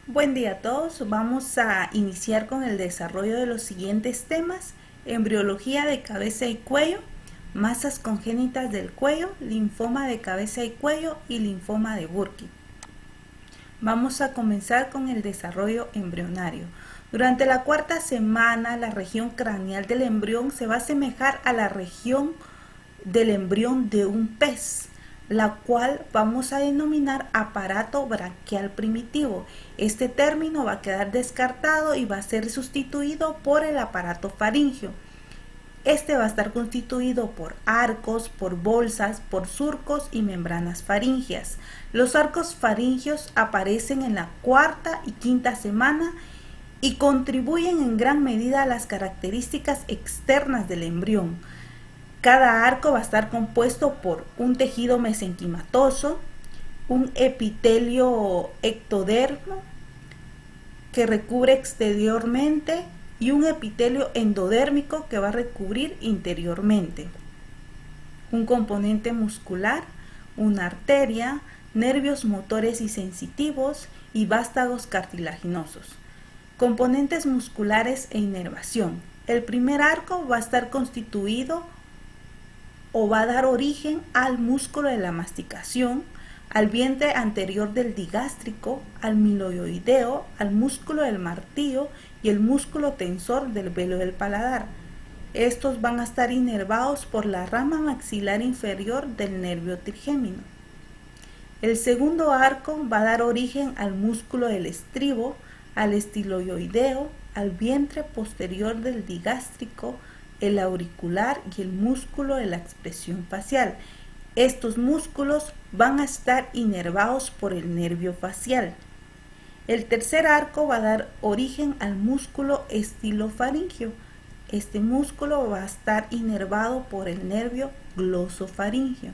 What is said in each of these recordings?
Buen día a todos. Vamos a iniciar con el desarrollo de los siguientes temas: embriología de cabeza y cuello, masas congénitas del cuello, linfoma de cabeza y cuello y linfoma de Burkitt. Vamos a comenzar con el desarrollo embrionario. Durante la cuarta semana, la región craneal del embrión se va a asemejar a la región del embrión de un pez, la cual vamos a denominar aparato branquial primitivo. Este término va a quedar descartado y va a ser sustituido por el aparato faríngeo. Este va a estar constituido por arcos, por bolsas, por surcos y membranas faríngeas. Los arcos faríngeos aparecen en la cuarta y quinta semana y contribuyen en gran medida a las características externas del embrión. Cada arco va a estar compuesto por un tejido mesenquimatoso, un epitelio ectodermo que recubre exteriormente y un epitelio endodérmico que va a recubrir interiormente. Un componente muscular, una arteria, nervios motores y sensitivos y vástagos cartilaginosos. Componentes musculares e inervación. El primer arco va a estar constituido o va a dar origen al músculo de la masticación, al vientre anterior del digástrico, al miloioideo, al músculo del martillo y el músculo tensor del velo del paladar. Estos van a estar inervados por la rama maxilar inferior del nervio trigémino. El segundo arco va a dar origen al músculo del estribo, al estiloioideo, al vientre posterior del digástrico, el auricular y el músculo de la expresión facial. Estos músculos van a estar inervados por el nervio facial. El tercer arco va a dar origen al músculo estilofaríngeo. Este músculo va a estar inervado por el nervio glosofaríngeo.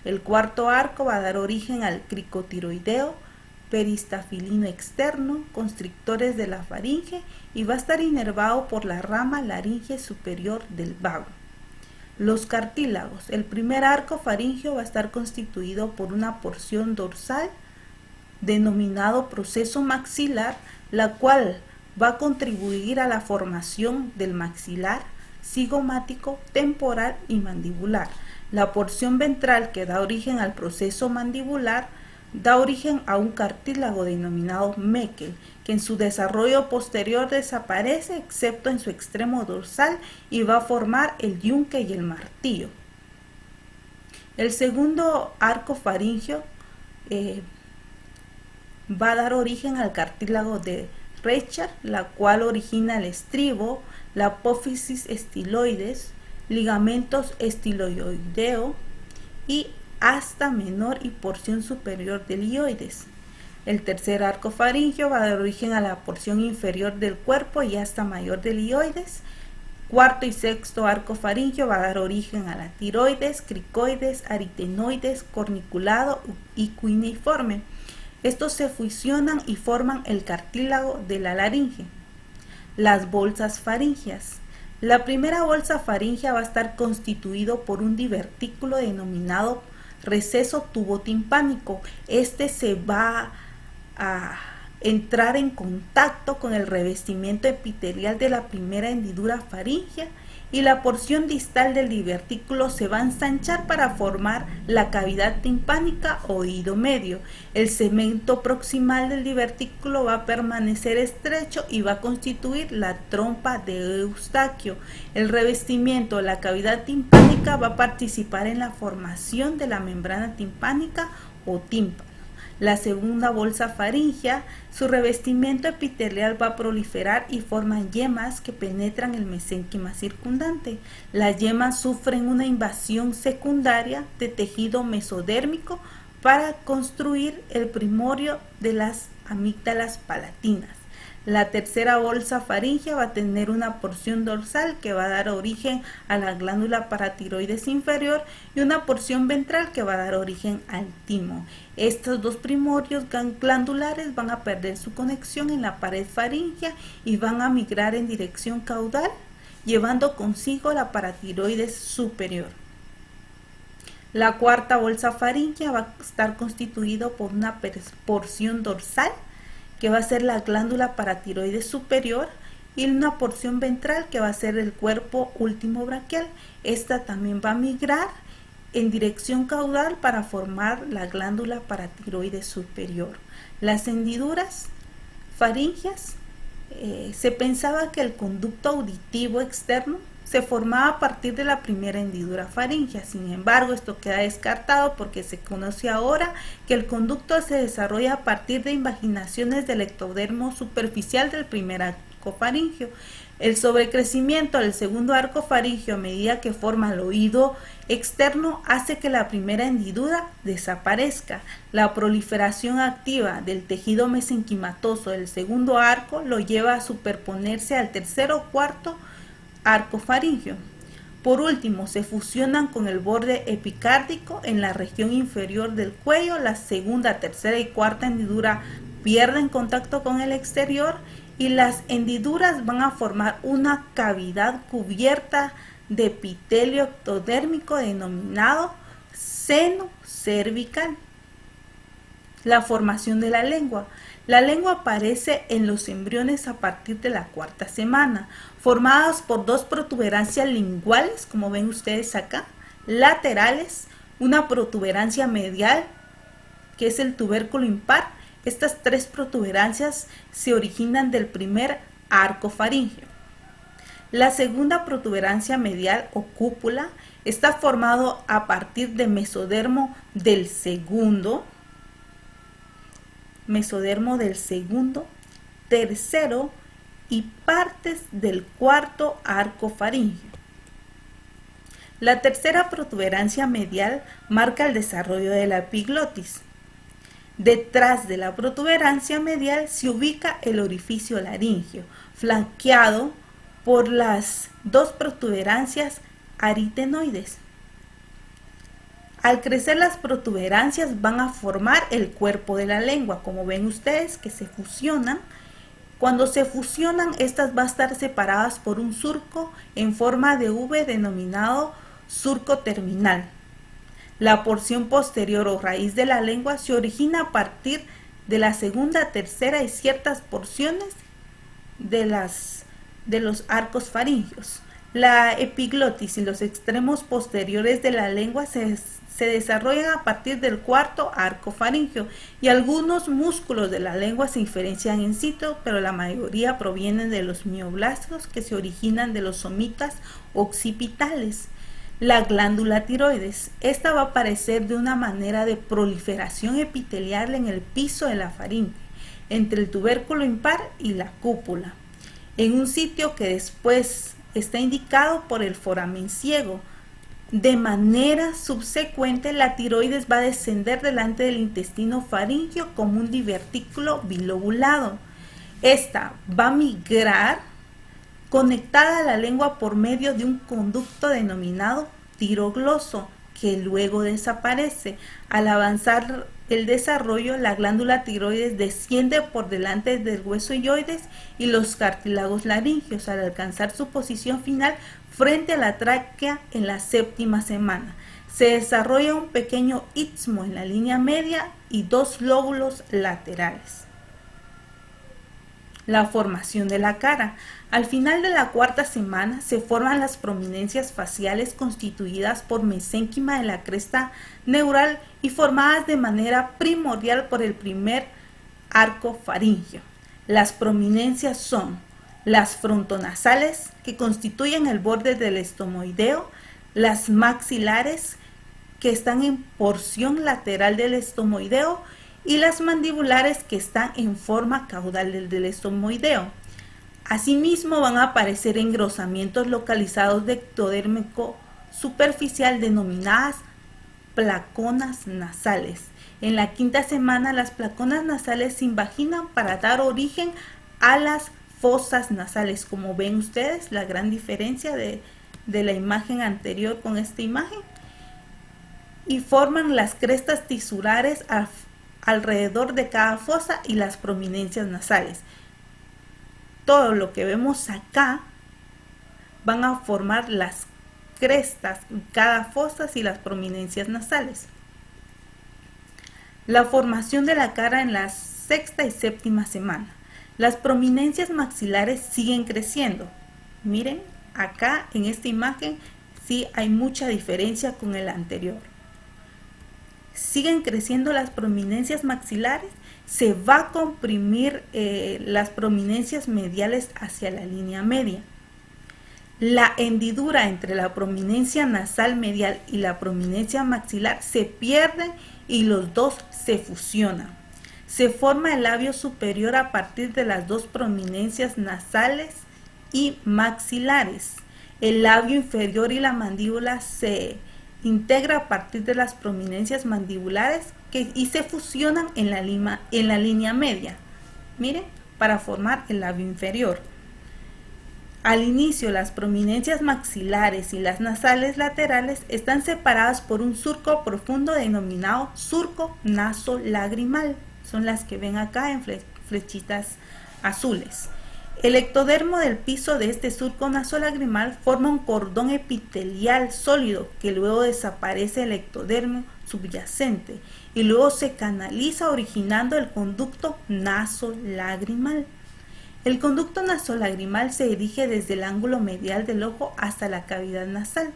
El cuarto arco va a dar origen al cricotiroideo, peristafilino externo, constrictores de la faringe y va a estar inervado por la rama laringe superior del vago. Los cartílagos. El primer arco faríngeo va a estar constituido por una porción dorsal denominado proceso maxilar, la cual va a contribuir a la formación del maxilar, cigomático, temporal y mandibular. La porción ventral, que da origen al proceso mandibular, da origen a un cartílago denominado Meckel, que en su desarrollo posterior desaparece excepto en su extremo dorsal y va a formar el yunque y el martillo. El segundo arco faríngeo va a dar origen al cartílago de Reichert, la cual origina el estribo, la apófisis estiloides, ligamentos estiloideo y asta menor y porción superior del hioides. El tercer arco faríngeo va a dar origen a la porción inferior del cuerpo y asta mayor del hioides. Cuarto y sexto arco faríngeo va a dar origen a la tiroides, cricoides, aritenoides, corniculado y cuiniforme. Estos se fusionan y forman el cartílago de la laringe. Las bolsas faríngeas. La primera bolsa faríngea va a estar constituido por un divertículo denominado receso tubotimpánico. Este se va a entrar en contacto con el revestimiento epitelial de la primera hendidura faríngea y la porción distal del divertículo se va a ensanchar para formar la cavidad timpánica o oído medio. El segmento proximal del divertículo va a permanecer estrecho y va a constituir la trompa de Eustaquio. El revestimiento de la cavidad timpánica va a participar en la formación de la membrana timpánica o tímpano. La segunda bolsa faríngea, su revestimiento epitelial va a proliferar y forman yemas que penetran el mesénquima circundante. Las yemas sufren una invasión secundaria de tejido mesodérmico para construir el primorio de las amígdalas palatinas. La tercera bolsa faríngea va a tener una porción dorsal que va a dar origen a la glándula paratiroides inferior y una porción ventral que va a dar origen al timo. Estos dos primorios glandulares van a perder su conexión en la pared faríngea y van a migrar en dirección caudal, llevando consigo la paratiroides superior. La cuarta bolsa faríngea va a estar constituido por una porción dorsal que va a ser la glándula paratiroides superior, y una porción ventral que va a ser el cuerpo último braquial. Esta también va a migrar en dirección caudal para formar la glándula paratiroides superior. Las hendiduras faringias, se pensaba que el conducto auditivo externo se formaba a partir de la primera hendidura faríngea. Sin embargo, esto queda descartado porque se conoce ahora que el conducto se desarrolla a partir de invaginaciones del ectodermo superficial del primer arco faríngeo. El sobrecrecimiento del segundo arco faríngeo a medida que forma el oído externo hace que la primera hendidura desaparezca. La proliferación activa del tejido mesenquimatoso del segundo arco lo lleva a superponerse al tercer o cuarto arco faríngeo. Por último, se fusionan con el borde epicárdico en la región inferior del cuello. La segunda, tercera y cuarta hendidura pierden contacto con el exterior y las hendiduras van a formar una cavidad cubierta de epitelio ectodérmico denominado seno cervical. La formación de la lengua. La lengua aparece en los embriones a partir de la cuarta semana, formadas por dos protuberancias linguales, como ven ustedes acá, laterales, una protuberancia medial, que es el tubérculo impar. Estas tres protuberancias se originan del primer arco faríngeo. La segunda protuberancia medial o cúpula está formado a partir de mesodermo del segundo, tercero y partes del cuarto arco faríngeo. La tercera protuberancia medial marca el desarrollo de la epiglotis. Detrás de la protuberancia medial se ubica el orificio laríngeo, flanqueado por las dos protuberancias aritenoides. Al crecer las protuberancias van a formar el cuerpo de la lengua, como ven ustedes que se fusionan. Cuando se fusionan, estas van a estar separadas por un surco en forma de V denominado surco terminal. La porción posterior o raíz de la lengua se origina a partir de la segunda, tercera y ciertas porciones de los arcos faríngeos. La epiglotis y los extremos posteriores de la lengua se desarrollan a partir del cuarto arco faríngeo y algunos músculos de la lengua se diferencian in situ, pero la mayoría provienen de los mioblastos que se originan de los somitas occipitales. La glándula tiroides. Esta va a aparecer de una manera de proliferación epitelial en el piso de la faringe, entre el tubérculo impar y la cúpula, en un sitio que después está indicado por el foramen ciego. De manera subsecuente, la tiroides va a descender delante del intestino faríngeo como un divertículo bilobulado. Esta va a migrar conectada a la lengua por medio de un conducto denominado tirogloso, que luego desaparece. Al avanzar el desarrollo, la glándula tiroides desciende por delante del hueso hioides y los cartílagos laringeos al alcanzar su posición final frente a la tráquea en la séptima semana. Se desarrolla un pequeño istmo en la línea media y dos lóbulos laterales. La formación de la cara. Al final de la cuarta semana se forman las prominencias faciales constituidas por mesénquima de la cresta neural y formadas de manera primordial por el primer arco faríngeo. Las prominencias son las frontonasales, que constituyen el borde del estomoideo, las maxilares, que están en porción lateral del estomoideo, y las mandibulares, que están en forma caudal del estomoideo. Asimismo, van a aparecer engrosamientos localizados de ectodérmico superficial denominadas placonas nasales. En la quinta semana, las placonas nasales se invaginan para dar origen a las fosas nasales. Como ven ustedes, la gran diferencia de la imagen anterior con esta imagen. Y forman las crestas tisurares alrededor de cada fosa y las prominencias nasales. Todo lo que vemos acá van a formar las crestas en cada fosa y las prominencias nasales. La formación de la cara en las sexta y séptima semana. Las prominencias maxilares siguen creciendo. Miren, acá en esta imagen sí hay mucha diferencia con el anterior. Siguen creciendo las prominencias maxilares, se va a comprimir las prominencias mediales hacia la línea media. La hendidura entre la prominencia nasal medial y la prominencia maxilar se pierden y los dos se fusionan. Se forma el labio superior a partir de las dos prominencias nasales y maxilares. El labio inferior y la mandíbula se integra a partir de las prominencias mandibulares y se fusionan en la línea media. Miren, para formar el labio inferior. Al inicio, las prominencias maxilares y las nasales laterales están separadas por un surco profundo denominado surco nasolagrimal. Son las que ven acá en flechitas azules. El ectodermo del piso de este surco nasolagrimal forma un cordón epitelial sólido que luego desaparece el ectodermo subyacente y luego se canaliza originando el conducto nasolagrimal. El conducto nasolagrimal se dirige desde el ángulo medial del ojo hasta la cavidad nasal.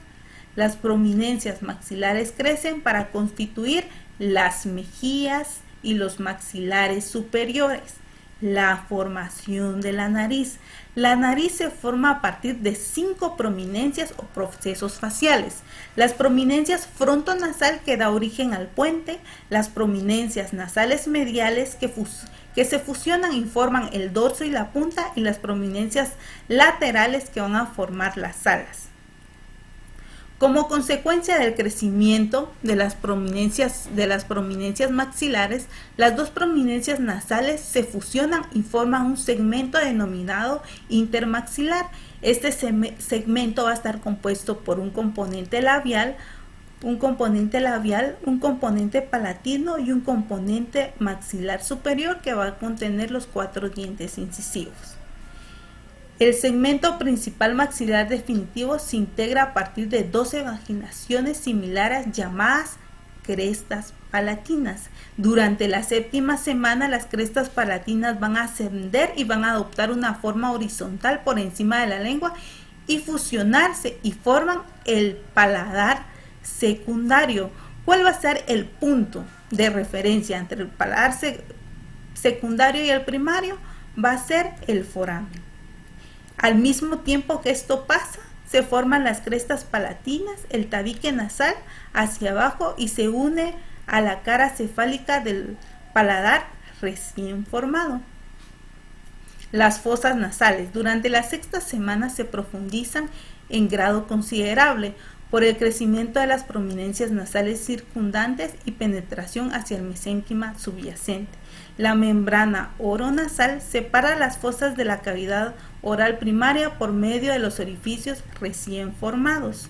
Las prominencias maxilares crecen para constituir las mejillas y los maxilares superiores. La formación de la nariz. La nariz se forma a partir de 5 prominencias o procesos faciales. Las prominencias frontonasal que da origen al puente, las prominencias nasales mediales que se fusionan y forman el dorso y la punta, y las prominencias laterales que van a formar las alas. Como consecuencia del crecimiento de las prominencias maxilares, las dos prominencias nasales se fusionan y forman un segmento denominado intermaxilar. Este segmento va a estar compuesto por un componente labial, un componente palatino y un componente maxilar superior que va a contener los 4 dientes incisivos. El segmento principal maxilar definitivo se integra a partir de 12 vaginaciones similares llamadas crestas palatinas. Durante la séptima semana, las crestas palatinas van a ascender y van a adoptar una forma horizontal por encima de la lengua y fusionarse y forman el paladar secundario. ¿Cuál va a ser el punto de referencia entre el paladar secundario y el primario? Va a ser el foramen. Al mismo tiempo que esto pasa, se forman las crestas palatinas, el tabique nasal hacia abajo y se une a la cara cefálica del paladar recién formado. Las fosas nasales. Durante la sexta semana se profundizan en grado considerable por el crecimiento de las prominencias nasales circundantes y penetración hacia el mesénquima subyacente. La membrana oronasal separa las fosas de la cavidad oral primaria por medio de los orificios recién formados.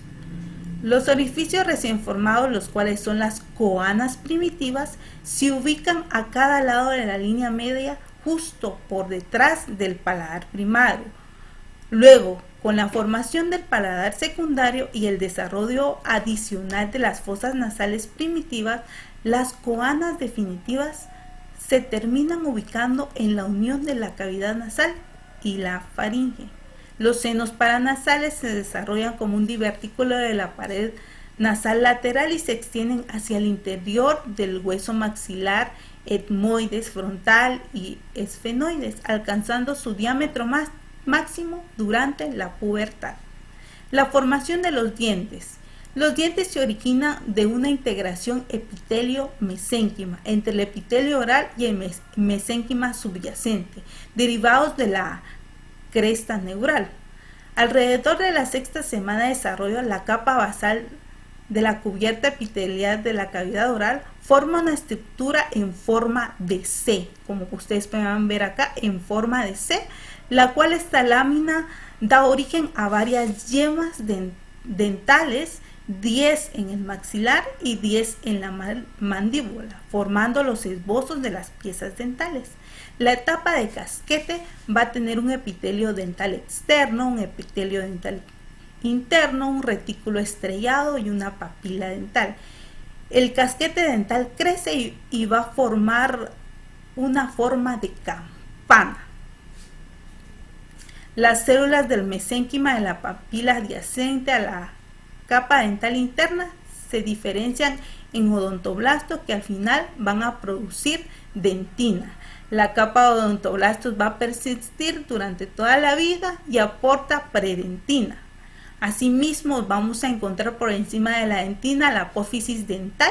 Los orificios recién formados, los cuales son las coanas primitivas, se ubican a cada lado de la línea media justo por detrás del paladar primario. Luego, con la formación del paladar secundario y el desarrollo adicional de las fosas nasales primitivas, las coanas definitivas se terminan ubicando en la unión de la cavidad nasal y la faringe. Los senos paranasales se desarrollan como un divertículo de la pared nasal lateral y se extienden hacia el interior del hueso maxilar, etmoides, frontal y esfenoides, alcanzando su diámetro máximo durante la pubertad. La formación de los dientes. Los dientes se originan de una integración epitelio-mesénquima entre el epitelio oral y el mesénquima subyacente, derivados de la cresta neural. Alrededor de la sexta semana de desarrollo, la capa basal de la cubierta epitelial de la cavidad oral forma una estructura en forma de C, como ustedes pueden ver acá, en forma de C, la cual esta lámina da origen a varias yemas dentales, 10 en el maxilar y 10 en la mandíbula, formando los esbozos de las piezas dentales. La etapa de casquete va a tener un epitelio dental externo, un epitelio dental interno, un retículo estrellado y una papila dental. El casquete dental crece y va a formar una forma de campana. Las células del mesénquima de la papila adyacente a la capa dental interna se diferencian en odontoblastos que al final van a producir dentina. La capa de odontoblastos va a persistir durante toda la vida y aporta predentina. Asimismo, vamos a encontrar por encima de la dentina la apófisis dental.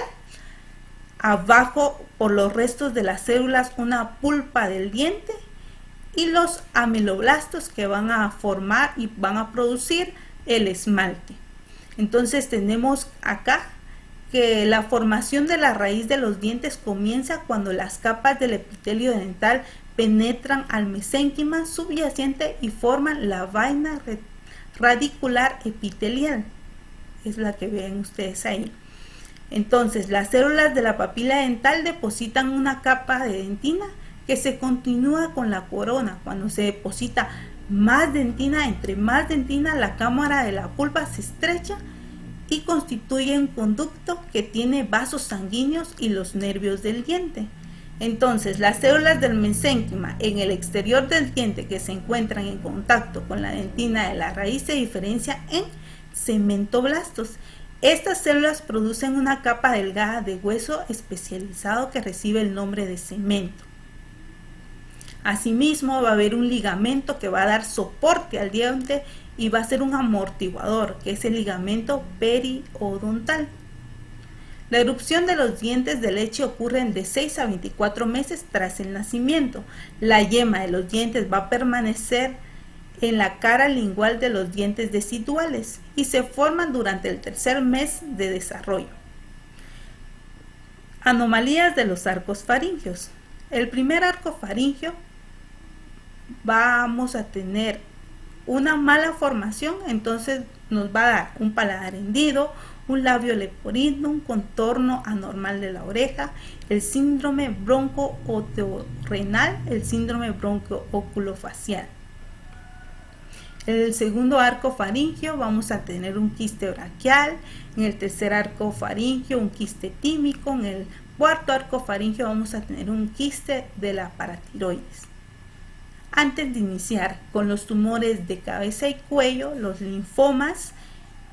Abajo, por los restos de las células, una pulpa del diente y los ameloblastos que van a formar y van a producir el esmalte. Entonces tenemos acá que la formación de la raíz de los dientes comienza cuando las capas del epitelio dental penetran al mesénquima subyacente y forman la vaina radicular epitelial. Es la que ven ustedes ahí. Entonces, las células de la papila dental depositan una capa de dentina que se continúa con la corona. Cuando se deposita más dentina, entre más dentina, la cámara de la pulpa se estrecha y constituye un conducto que tiene vasos sanguíneos y los nervios del diente. Entonces, las células del mesénquima en el exterior del diente que se encuentran en contacto con la dentina de la raíz se diferencian en cementoblastos. Estas células producen una capa delgada de hueso especializado que recibe el nombre de cemento. Asimismo, va a haber un ligamento que va a dar soporte al diente y va a ser un amortiguador, que es el ligamento periodontal. La erupción de los dientes de leche ocurre de 6 a 24 meses tras el nacimiento. La yema de los dientes va a permanecer en la cara lingual de los dientes deciduales y se forman durante el tercer mes de desarrollo. Anomalías de los arcos faringios. El primer arco faringio vamos a tener una mala formación, entonces nos va a dar un paladar hendido, un labio leporino, un contorno anormal de la oreja, el síndrome bronco-otorrenal, el síndrome bronco-oculofacial. En el segundo arco faringio vamos a tener un quiste braquial, en el tercer arco faringio un quiste tímico, en el cuarto arco faringio vamos a tener un quiste de la paratiroides. Antes de iniciar con los tumores de cabeza y cuello, los linfomas,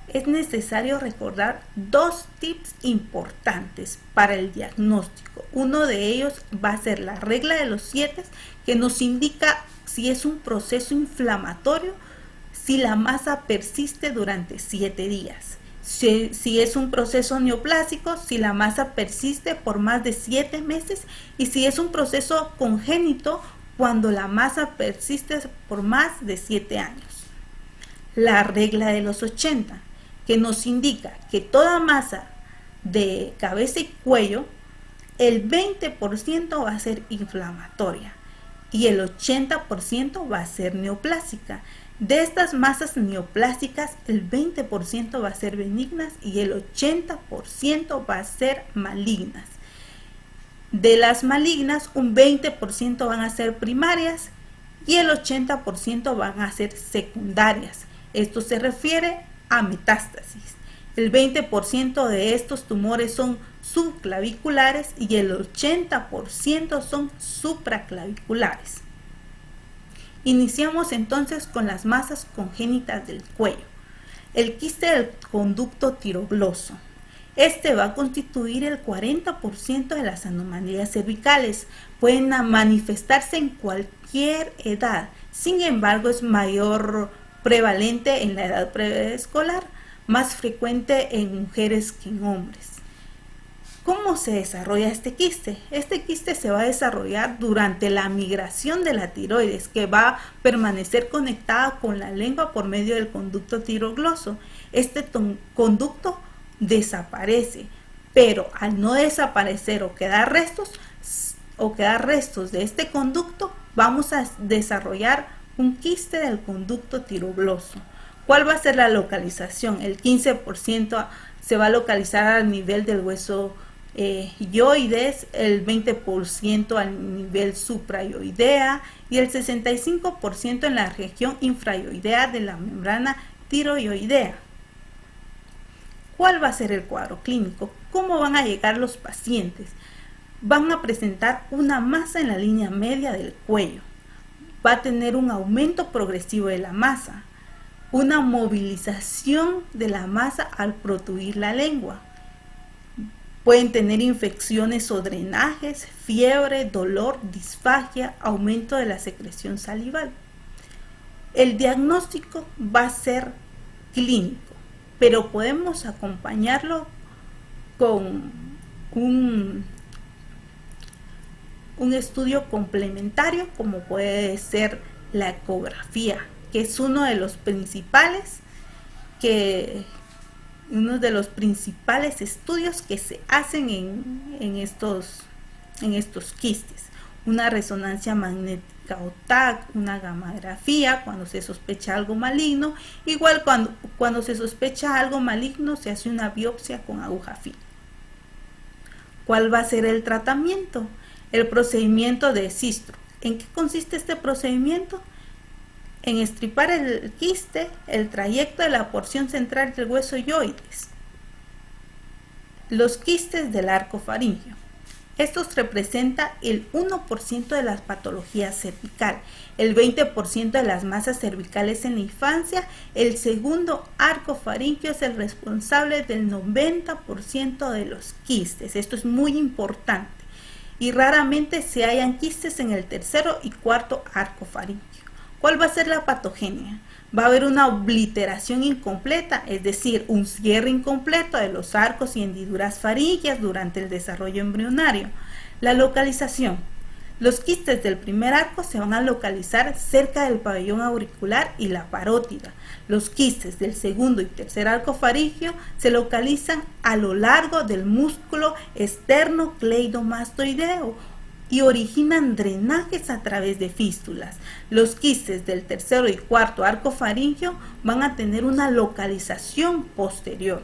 es necesario recordar dos tips importantes para el diagnóstico. Uno de ellos va a ser la regla de los 7, que nos indica si es un proceso inflamatorio, si la masa persiste durante 7 días. Si es un proceso neoplásico, si la masa persiste por más de 7 meses y si es un proceso congénito, cuando la masa persiste por más de 7 años. La regla de los 80, que nos indica que toda masa de cabeza y cuello, el 20% va a ser inflamatoria y el 80% va a ser neoplásica. De estas masas neoplásicas, el 20% va a ser benignas y el 80% va a ser malignas. De las malignas, un 20% van a ser primarias y el 80% van a ser secundarias. Esto se refiere a metástasis. El 20% de estos tumores son subclaviculares y el 80% son supraclaviculares. Iniciamos entonces con las masas congénitas del cuello. El quiste del conducto tirogloso. Este va a constituir el 40% de las anomalías cervicales. Pueden manifestarse en cualquier edad. Sin embargo, es mayor prevalente en la edad preescolar, más frecuente en mujeres que en hombres. ¿Cómo se desarrolla este quiste? Este quiste se va a desarrollar durante la migración de la tiroides, que va a permanecer conectada con la lengua por medio del conducto tirogloso. Este conducto desaparece, pero al no desaparecer o quedar restos de este conducto, vamos a desarrollar un quiste del conducto tirogloso. ¿Cuál va a ser la localización? El 15% se va a localizar al nivel del hueso yoides, el 20% al nivel suprayoidea y el 65% en la región infrayoidea de la membrana tiroidea. ¿Cuál va a ser el cuadro clínico? ¿Cómo van a llegar los pacientes? van a presentar una masa en la línea media del cuello. Va a tener un aumento progresivo de la masa, una movilización de la masa al protruir la lengua. Pueden tener infecciones o drenajes, fiebre, dolor, disfagia, aumento de la secreción salival. El diagnóstico va a ser clínico, pero podemos acompañarlo con un estudio complementario, como puede ser la ecografía, que es uno de los principales estudios que se hacen en estos quistes. Una resonancia magnética o TAC, una gamografía cuando se sospecha algo maligno. Igual cuando se sospecha algo maligno se hace una biopsia con aguja fina. ¿Cuál va a ser el tratamiento? El procedimiento de Sistro. ¿En qué consiste este procedimiento? En extirpar el quiste, el trayecto de la porción central del hueso yoides. Los quistes del arco faríngeo. Estos representan el 1% de las patologías cervical, el 20% de las masas cervicales en la infancia. El segundo arco faríngeo es el responsable del 90% de los quistes. Esto es muy importante. Y raramente se hallan quistes en el tercero y cuarto arco faríngeo. ¿Cuál va a ser la patogenia? Va a haber una obliteración incompleta, es decir, un cierre incompleto de los arcos y hendiduras faríngeas durante el desarrollo embrionario. La localización. Los quistes del primer arco se van a localizar cerca del pabellón auricular y la parótida. Los quistes del segundo y tercer arco faríngeo se localizan a lo largo del músculo esternocleidomastoideo y originan drenajes a través de fístulas. Los quistes del tercero y cuarto arco faríngeo van a tener una localización posterior.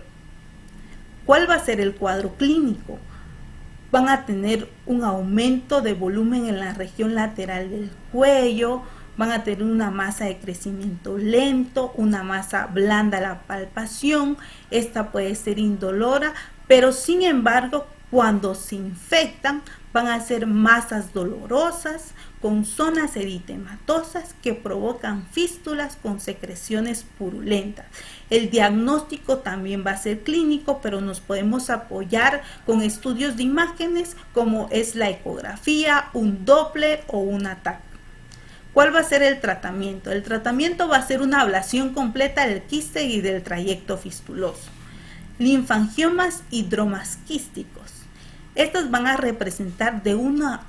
¿Cuál va a ser el cuadro clínico? Van a tener un aumento de volumen en la región lateral del cuello, van a tener una masa de crecimiento lento, una masa blanda a la palpación. Esta puede ser indolora, pero sin embargo, cuando se infectan, van a ser masas dolorosas con zonas eritematosas que provocan fístulas con secreciones purulentas. El diagnóstico también va a ser clínico, pero nos podemos apoyar con estudios de imágenes como es la ecografía, un Doppler o una TAC. ¿Cuál va a ser el tratamiento? El tratamiento va a ser una ablación completa del quiste y del trayecto fistuloso. Linfangiomas y dromas quísticos. Estos van a representar de 1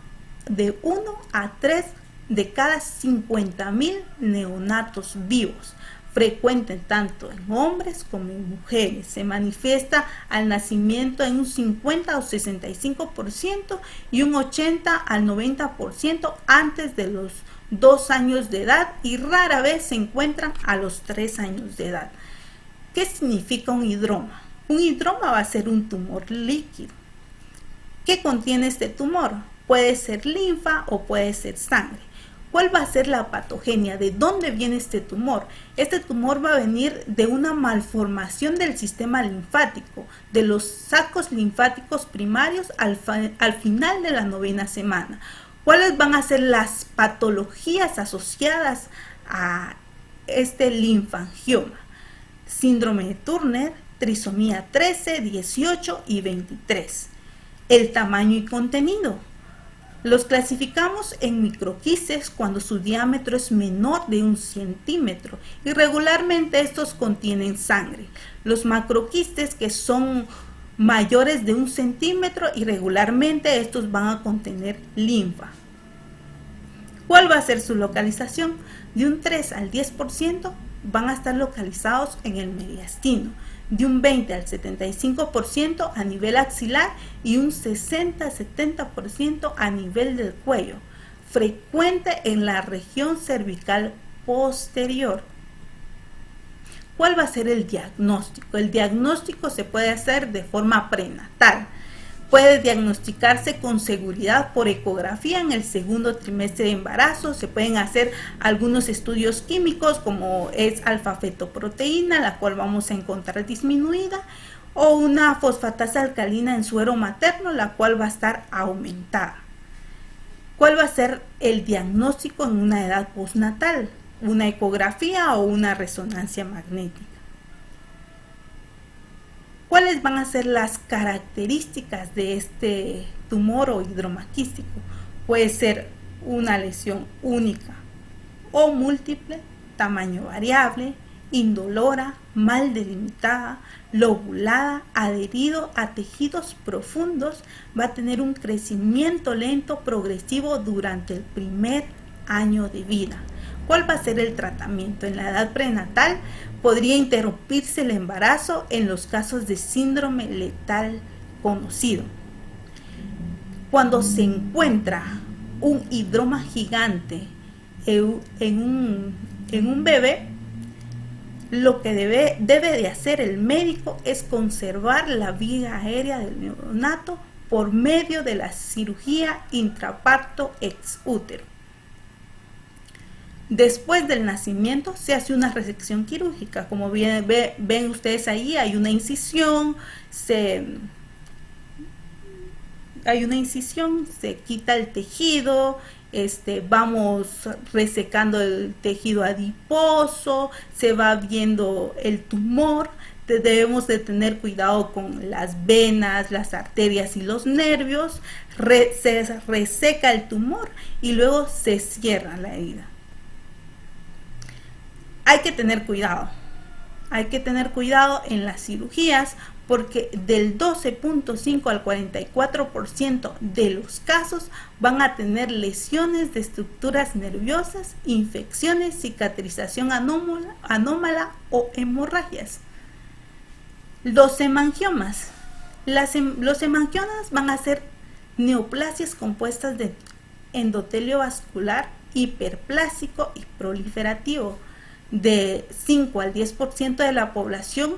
a 3 de cada 50.000 neonatos vivos, frecuente tanto en hombres como en mujeres. Se manifiesta al nacimiento en un 50 o 65% y un 80 al 90% antes de los 2 años de edad, y rara vez se encuentran a los 3 años de edad. ¿Qué significa un hidroma? Un hidroma va a ser un tumor líquido. ¿Qué contiene este tumor? Puede ser linfa o puede ser sangre. ¿Cuál va a ser la patogenia? ¿De dónde viene este tumor? Este tumor va a venir de una malformación del sistema linfático, de los sacos linfáticos primarios al final de la 9ª semana. ¿Cuáles van a ser las patologías asociadas a este linfangioma? Síndrome de Turner, trisomía 13, 18 y 23. El tamaño y contenido. Los clasificamos en microquistes cuando su diámetro es menor de 1 centímetro y regularmente estos contienen sangre. Los macroquistes, que son mayores de 1 centímetro, y regularmente estos van a contener linfa. ¿Cuál va a ser su localización? De un 3 al 10% van a estar localizados en el mediastino, de un 20 al 75% a nivel axilar y un 60-70% a nivel del cuello, frecuente en la región cervical posterior. ¿Cuál va a ser el diagnóstico? El diagnóstico se puede hacer de forma prenatal. Puede diagnosticarse con seguridad por ecografía en el segundo trimestre de embarazo. Se pueden hacer algunos estudios químicos como es alfa-fetoproteína, la cual vamos a encontrar disminuida, o una fosfatasa alcalina en suero materno, la cual va a estar aumentada. ¿Cuál va a ser el diagnóstico en una edad postnatal? ¿Una ecografía o una resonancia magnética? ¿Cuáles van a ser las características de este tumor o hidroma quístico? Puede ser una lesión única o múltiple, tamaño variable, indolora, mal delimitada, lobulada, adherido a tejidos profundos, va a tener un crecimiento lento progresivo durante el primer año de vida. ¿Cuál va a ser el tratamiento? En la edad prenatal podría interrumpirse el embarazo en los casos de síndrome letal conocido. Cuando se encuentra un hidroma gigante en un bebé, lo que debe de hacer el médico es conservar la vía aérea del neonato por medio de la cirugía intraparto ex útero. Después del nacimiento se hace una resección quirúrgica. Como ven ustedes ahí, hay una incisión, se quita el tejido, vamos resecando el tejido adiposo, se va viendo el tumor. Debemos de tener cuidado con las venas, las arterias y los nervios. Se reseca el tumor y luego se cierra la herida. Hay que tener cuidado en las cirugías, porque del 12.5 al 44% de los casos van a tener lesiones de estructuras nerviosas, infecciones, cicatrización anómala o hemorragias. Los hemangiomas. Los hemangiomas van a ser neoplasias compuestas de endotelio vascular hiperplásico y proliferativo. De 5 al 10% de la población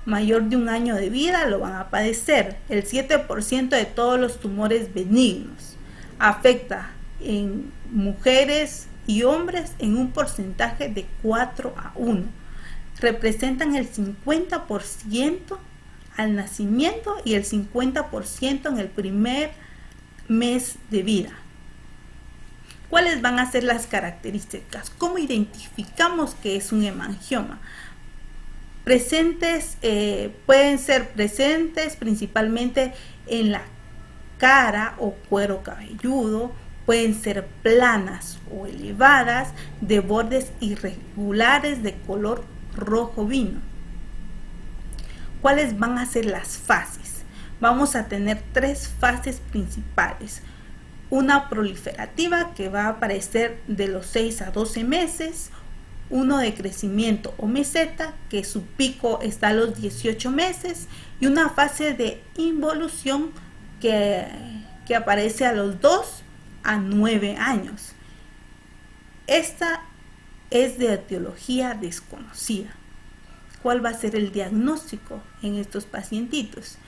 mayor de un año de vida lo van a padecer. El 7% de todos los tumores benignos. Afecta en mujeres y hombres en un porcentaje de 4:1. Representan el 50% al nacimiento y el 50% en el primer mes de vida. ¿Cuáles van a ser las características? ¿Cómo identificamos que es un hemangioma? Pueden ser presentes principalmente en la cara o cuero cabelludo, pueden ser planas o elevadas, de bordes irregulares de color rojo vino. ¿Cuáles van a ser las fases? Vamos a tener 3 fases principales. Una proliferativa, que va a aparecer de los 6 a 12 meses, uno de crecimiento o meseta, que su pico está a los 18 meses, y una fase de involución que aparece a los 2 a 9 años. Esta es de etiología desconocida. ¿Cuál va a ser el diagnóstico en estos pacientitos?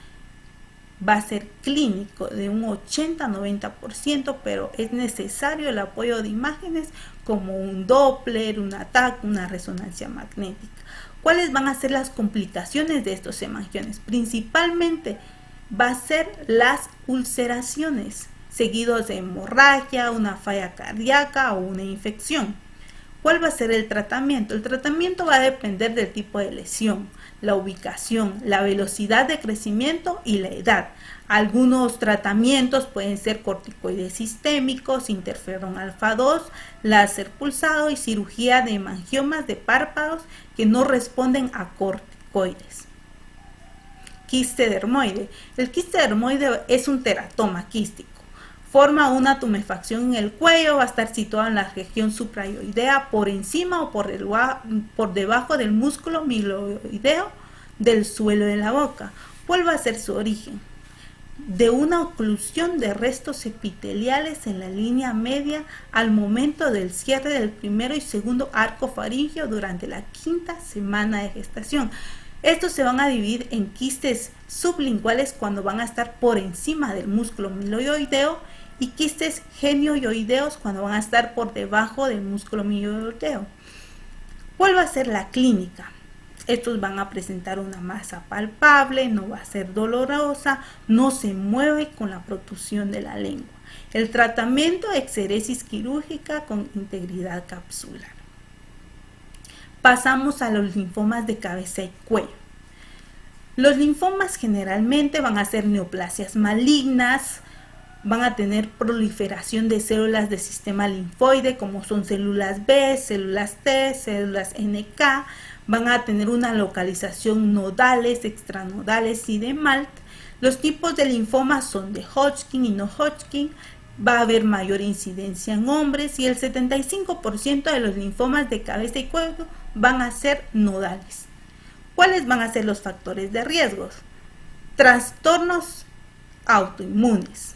Va a ser clínico de un 80-90%, pero es necesario el apoyo de imágenes como un Doppler, un TAC, una resonancia magnética. ¿Cuáles van a ser las complicaciones de estos hemangiomas? Principalmente va a ser las ulceraciones, seguidos de hemorragia, una falla cardíaca o una infección. ¿Cuál va a ser el tratamiento? El tratamiento va a depender del tipo de lesión, la ubicación, la velocidad de crecimiento y la edad. Algunos tratamientos pueden ser corticoides sistémicos, interferón alfa 2, láser pulsado y cirugía de hemangiomas de párpados que no responden a corticoides. Quiste dermoide. El quiste dermoide es un teratoma quístico. Forma una tumefacción en el cuello, va a estar situado en la región suprayoidea, por encima o por debajo del músculo miloideo del suelo de la boca. ¿Cuál va a ser su origen? De una oclusión de restos epiteliales en la línea media al momento del cierre del primero y segundo arco faríngeo durante la 5ª semana de gestación. Estos se van a dividir en quistes sublinguales cuando van a estar por encima del músculo miloideo y quistes genioioideos cuando van a estar por debajo del músculo miloideo. ¿Cuál va a ser la clínica? Estos van a presentar una masa palpable, no va a ser dolorosa, no se mueve con la protrusión de la lengua. El tratamiento, exeresis quirúrgica con integridad capsular. Pasamos a los linfomas de cabeza y cuello. Los linfomas generalmente van a ser neoplasias malignas, van a tener proliferación de células del sistema linfoide como son células B, células T, células NK, van a tener una localización nodales, extranodales y de Malt. Los tipos de linfomas son de Hodgkin y no Hodgkin, va a haber mayor incidencia en hombres y el 75% de los linfomas de cabeza y cuello van a ser nodales. ¿Cuáles van a ser los factores de riesgo? Trastornos autoinmunes,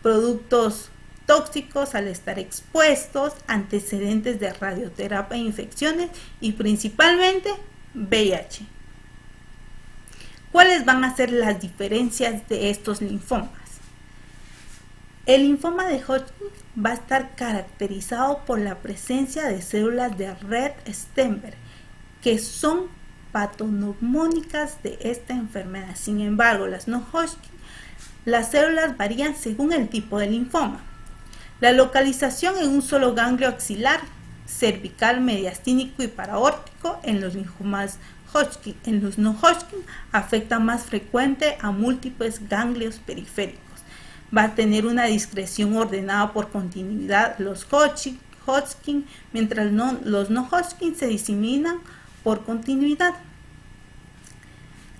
productos tóxicos al estar expuestos, antecedentes de radioterapia e infecciones y principalmente VIH. ¿Cuáles van a ser las diferencias de estos linfomas? El linfoma de Hodgkin va a estar caracterizado por la presencia de células de Rett-Steinberg, que son patoneumónicas de esta enfermedad. Sin embargo, las no Hodgkin, las células varían según el tipo de linfoma. La localización en un solo ganglio axilar, cervical, mediastínico y paraórtico en los linfomas Hodgkin. En los no Hodgkin afecta más frecuente a múltiples ganglios periféricos. Va a tener una discreción ordenada por continuidad los Hodgkin, mientras los no Hodgkin se diseminan por continuidad.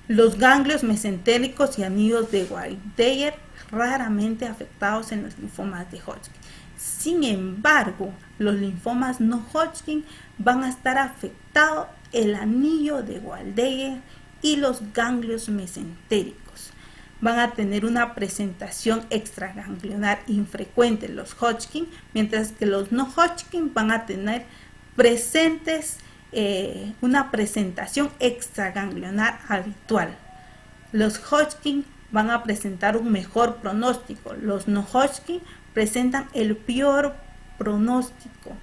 Los ganglios mesentéricos y anillos de Waldeyer raramente afectados en los linfomas de Hodgkin. Sin embargo, los linfomas no Hodgkin van a estar afectados el anillo de Waldeyer y los ganglios mesentéricos. Van a tener una presentación extraganglionar infrecuente los Hodgkin, mientras que los no Hodgkin van a tener presentes una presentación extraganglionar habitual. Los Hodgkin van a presentar un mejor pronóstico. Los no Hodgkin presentan el peor pronóstico.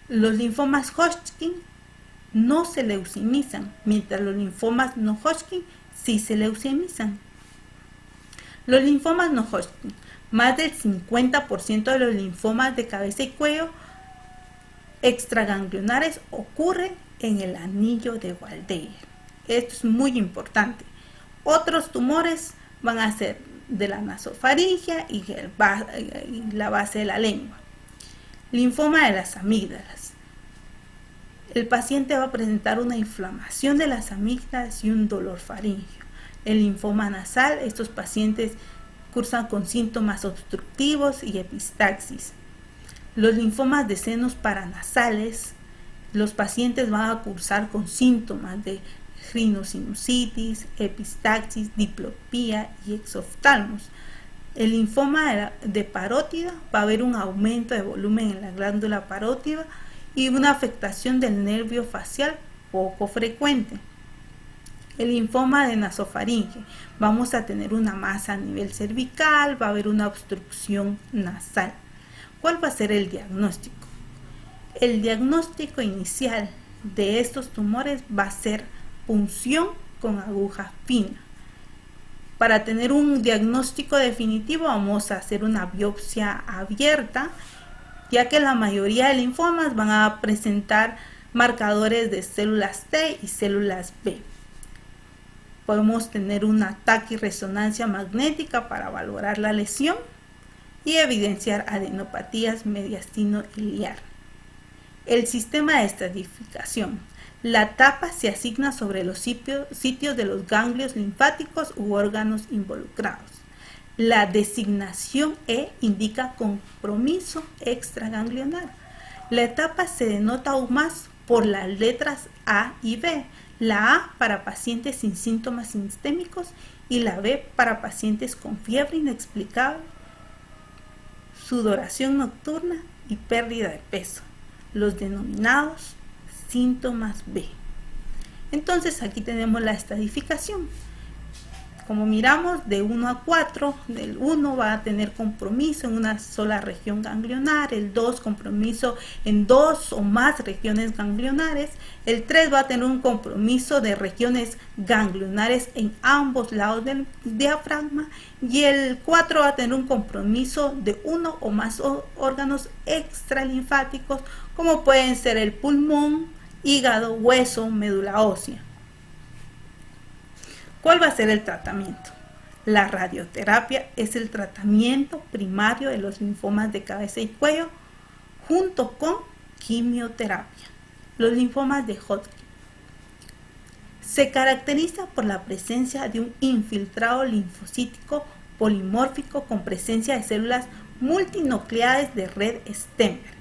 Los linfomas Hodgkin no se leucemizan, mientras los linfomas no Hodgkin sí se leucemizan. Los linfomas no Hodgkin, más del 50% de los linfomas de cabeza y cuello extraganglionares ocurren en el anillo de Waldeyer. Esto es muy importante. Otros tumores van a ser de la nasofaringe y la base de la lengua. Linfoma de las amígdalas. El paciente va a presentar una inflamación de las amígdalas y un dolor faríngeo. El linfoma nasal, estos pacientes cursan con síntomas obstructivos y epistaxis. Los linfomas de senos paranasales, los pacientes van a cursar con síntomas de rinosinusitis, epistaxis, diplopía y exoftalmos. El linfoma de parótida va a haber un aumento de volumen en la glándula parótida y una afectación del nervio facial poco frecuente. El linfoma de nasofaringe, vamos a tener una masa a nivel cervical, va a haber una obstrucción nasal. ¿Cuál va a ser el diagnóstico? El diagnóstico inicial de estos tumores va a ser punción con aguja fina. Para tener un diagnóstico definitivo vamos a hacer una biopsia abierta, ya que la mayoría de linfomas van a presentar marcadores de células T y células B. Podemos tener una taquirresonancia magnética para valorar la lesión y evidenciar adenopatías mediastino-iliar. El sistema de estratificación. La etapa se asigna sobre los sitios de los ganglios linfáticos u órganos involucrados. La designación E indica compromiso extraganglionar. La etapa se denota aún más por las letras A y B. La A para pacientes sin síntomas sistémicos y la B para pacientes con fiebre inexplicable, sudoración nocturna y pérdida de peso, los denominados síntomas B. Entonces aquí tenemos la estratificación. como miramos, de 1 a 4, del 1 va a tener compromiso en una sola región ganglionar, el 2 compromiso en 2 o más regiones ganglionares, el 3 va a tener un compromiso de regiones ganglionares en ambos lados del diafragma, y el 4 va a tener un compromiso de 1 o más órganos extralinfáticos, como pueden ser el pulmón, hígado, hueso, médula ósea. ¿Cuál va a ser el tratamiento? La radioterapia es el tratamiento primario de los linfomas de cabeza y cuello junto con quimioterapia. Los linfomas de Hodgkin se caracteriza por la presencia de un infiltrado linfocítico polimórfico con presencia de células multinucleares de red Stemmer.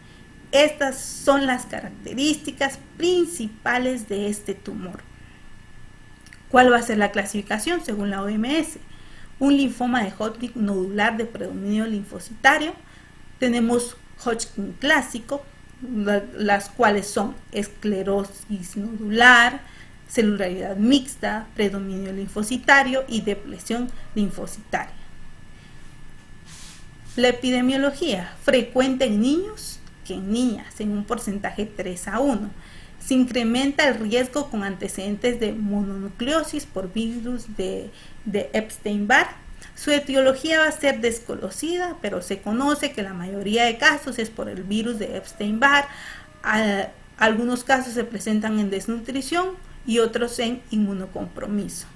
Estas son las características principales de este tumor. ¿Cuál va a ser la clasificación según la OMS? Un linfoma de Hodgkin nodular de predominio linfocitario. Tenemos Hodgkin clásico, las cuales son esclerosis nodular, celularidad mixta, predominio linfocitario y depresión linfocitaria. La epidemiología, frecuente en niños que en niñas, en un porcentaje 3:1. Se incrementa el riesgo con antecedentes de mononucleosis por virus de Epstein-Barr. Su etiología va a ser desconocida, pero se conoce que la mayoría de casos es por el virus de Epstein-Barr. Algunos casos se presentan en desnutrición y otros en inmunocompromiso.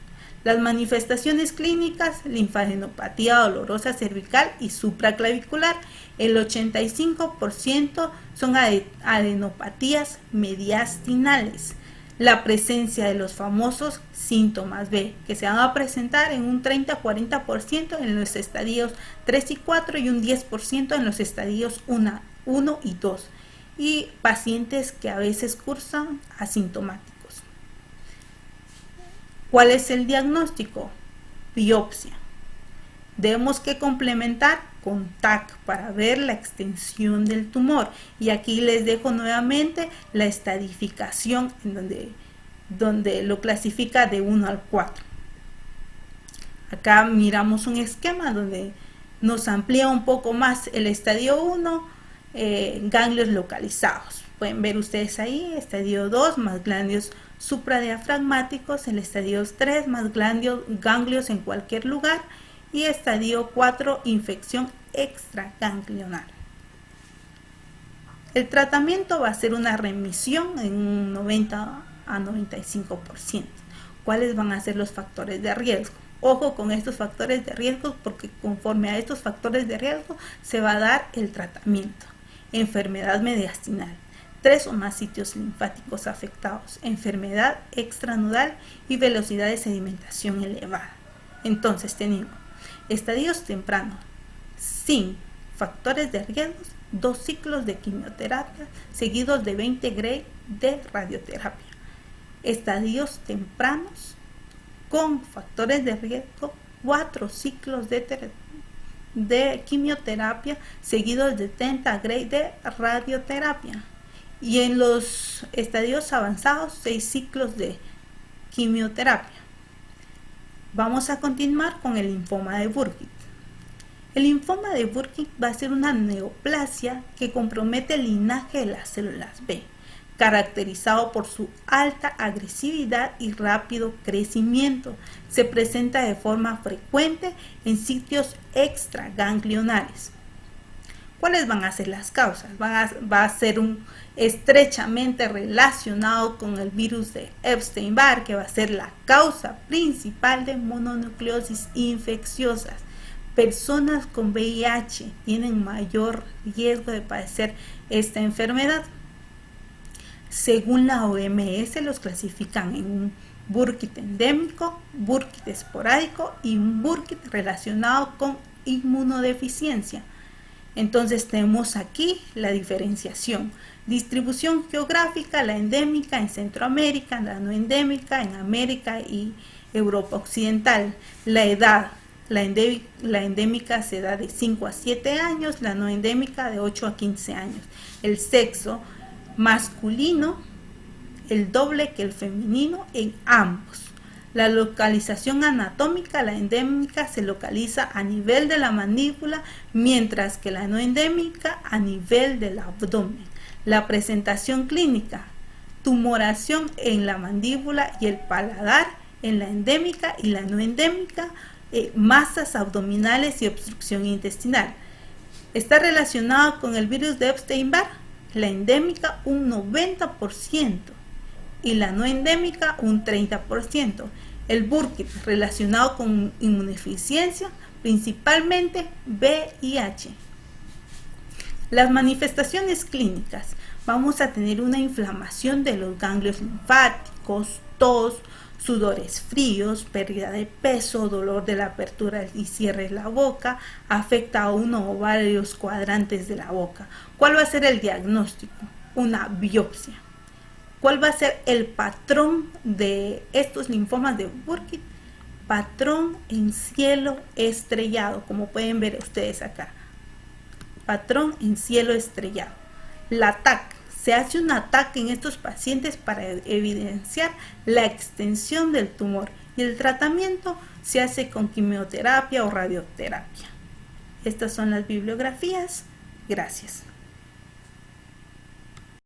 Las manifestaciones clínicas: linfadenopatía dolorosa cervical y supraclavicular. El 85% son adenopatías mediastinales. La presencia de los famosos síntomas B, que se van a presentar en un 30-40% en los estadios 3 y 4 y un 10% en los estadios 1 y 2. Y pacientes que a veces cursan asintomáticos. ¿Cuál es el diagnóstico? Biopsia. Debemos que complementar con TAC para ver la extensión del tumor. Y aquí les dejo nuevamente la estadificación en donde lo clasifica de 1 al 4. Acá miramos un esquema donde nos amplía un poco más el estadio 1, ganglios localizados. Pueden ver ustedes ahí, estadio 2, más ganglios supradiafragmáticos, el estadio 3, más ganglios en cualquier lugar, y estadio 4, infección extraganglionar. El tratamiento va a ser una remisión en un 90 a 95%. ¿Cuáles van a ser los factores de riesgo? Ojo con estos factores de riesgo, porque conforme a estos factores de riesgo se va a dar el tratamiento. Enfermedad mediastinal, 3 o más sitios linfáticos afectados, enfermedad extranodal y velocidad de sedimentación elevada. Entonces tenemos estadios tempranos sin factores de riesgo, 2 ciclos de quimioterapia seguidos de 20 Gray de radioterapia. Estadios tempranos con factores de riesgo, 4 ciclos de quimioterapia seguidos de 30 Gray de radioterapia. Y en los estadios avanzados, 6 ciclos de quimioterapia. Vamos a continuar con el linfoma de Burkitt. El linfoma de Burkitt va a ser una neoplasia que compromete el linaje de las células B, caracterizado por su alta agresividad y rápido crecimiento. Se presenta de forma frecuente en sitios extraganglionares. ¿Cuáles van a ser las causas? Va a ser estrechamente relacionado con el virus de Epstein-Barr, que va a ser la causa principal de mononucleosis infecciosas. Personas con VIH tienen mayor riesgo de padecer esta enfermedad. Según la OMS, los clasifican en un Burkitt endémico, Burkitt esporádico y un Burkitt relacionado con inmunodeficiencia. Entonces tenemos aquí la diferenciación. Distribución geográfica: la endémica en Centroamérica, la no endémica en América y Europa Occidental. La edad: la endémica se da de 5 a 7 años, la no endémica de 8 a 15 años. El sexo: masculino, el doble que el femenino en ambos. La localización anatómica, la endémica, se localiza a nivel de la mandíbula, mientras que la no endémica a nivel del abdomen. La presentación clínica: tumoración en la mandíbula y el paladar en la endémica y la no endémica, masas abdominales y obstrucción intestinal. Está relacionado con el virus de Epstein-Barr, la endémica un 90% y la no endémica un 30%. El Burkitt relacionado con inmunodeficiencia, principalmente VIH. Las manifestaciones clínicas: vamos a tener una inflamación de los ganglios linfáticos, tos, sudores fríos, pérdida de peso, dolor de la apertura y cierre de la boca, afecta a uno o varios cuadrantes de la boca. ¿Cuál va a ser el diagnóstico? Una biopsia. ¿Cuál va a ser el patrón de estos linfomas de Burkitt? Patrón en cielo estrellado, como pueden ver ustedes acá. Patrón en cielo estrellado. La TAC. Se hace un ataque en estos pacientes para evidenciar la extensión del tumor y el tratamiento se hace con quimioterapia o radioterapia. Estas son las bibliografías. Gracias.